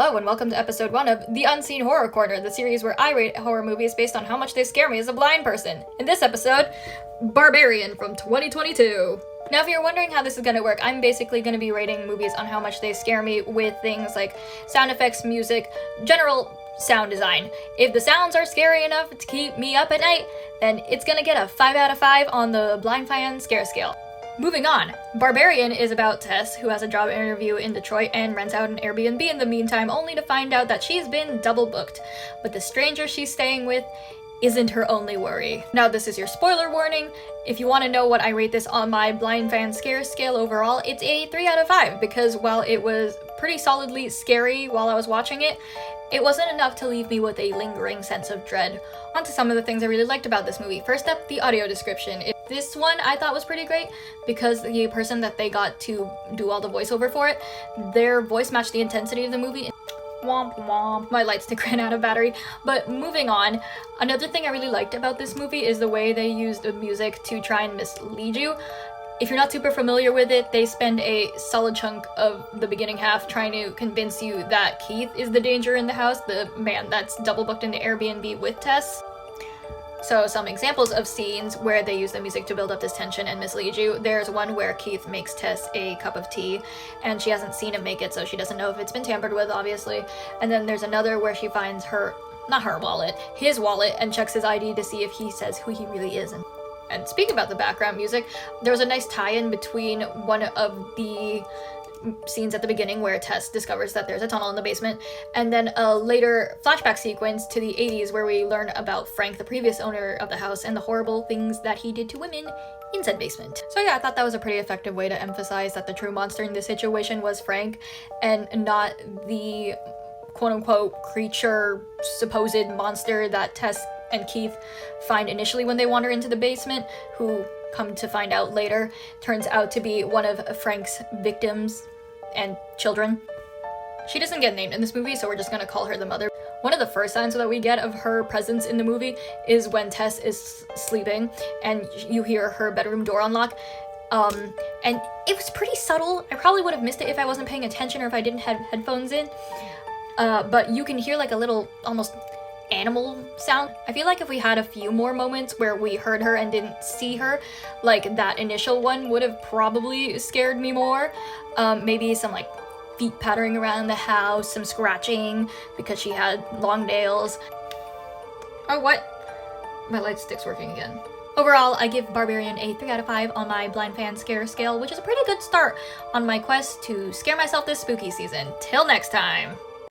Hello and welcome to episode 1 of The Unseen Horror Corner, the series where I rate horror movies based on how much they scare me as a blind person. In this episode, Barbarian from 2022. Now if you're wondering how this is going to work, I'm basically going to be rating movies on how much they scare me with things like sound effects, music, general sound design. If the sounds are scary enough to keep me up at night, then it's going to get a 5 out of 5 on the Blind Fan Scare Scale. Moving on, Barbarian is about Tess, who has a job interview in Detroit and rents out an Airbnb in the meantime, only to find out that she's been double booked. But the stranger she's staying with isn't her only worry. Now this is your spoiler warning. If you want to know what I rate this on my Blind Fan Scare Scale overall, it's a 3 out of 5, because while it was pretty solidly scary while I was watching it, it wasn't enough to leave me with a lingering sense of dread. On to some of the things I really liked about this movie. First up, the audio description. This one I thought was pretty great because the person that they got to do all the voiceover for it, their voice matched the intensity of the movie. Womp womp. My light stick ran out of battery. But moving on, another thing I really liked about this movie is the way they used the music to try and mislead you. If you're not super familiar with it, they spend a solid chunk of the beginning half trying to convince you that Keith is the danger in the house, the man that's double booked in the Airbnb with Tess. So some examples of scenes where they use the music to build up this tension and mislead you. There's one where Keith makes Tess a cup of tea and she hasn't seen him make it, so she doesn't know if it's been tampered with, obviously. And then there's another where she finds his wallet, and checks his ID to see if he says who he really is. And speaking about the background music, there was a nice tie-in between one of the scenes at the beginning where Tess discovers that there's a tunnel in the basement, and then a later flashback sequence to the 80s where we learn about Frank, the previous owner of the house, and the horrible things that he did to women in said basement. So yeah, I thought that was a pretty effective way to emphasize that the true monster in this situation was Frank, and not the quote-unquote creature, supposed monster that Tess and Keith find initially when they wander into the basement, who, come to find out later, turns out to be one of Frank's victims and children. She doesn't get named in this movie, so we're just gonna call her the mother. One of the first signs that we get of her presence in the movie is when Tess is sleeping and you hear her bedroom door unlock. And it was pretty subtle. I probably would have missed it if I wasn't paying attention or if I didn't have headphones in. But you can hear like a little, almost animal sound. I feel like if we had a few more moments where we heard her and didn't see her, like that initial one would have probably scared me more. Maybe some like feet pattering around the house, some scratching because she had long nails. Oh, what? My light stick's working again. Overall, I give Barbarian a 3 out of 5 on my Blind Fan Scare Scale, which is a pretty good start on my quest to scare myself this spooky season. Till next time!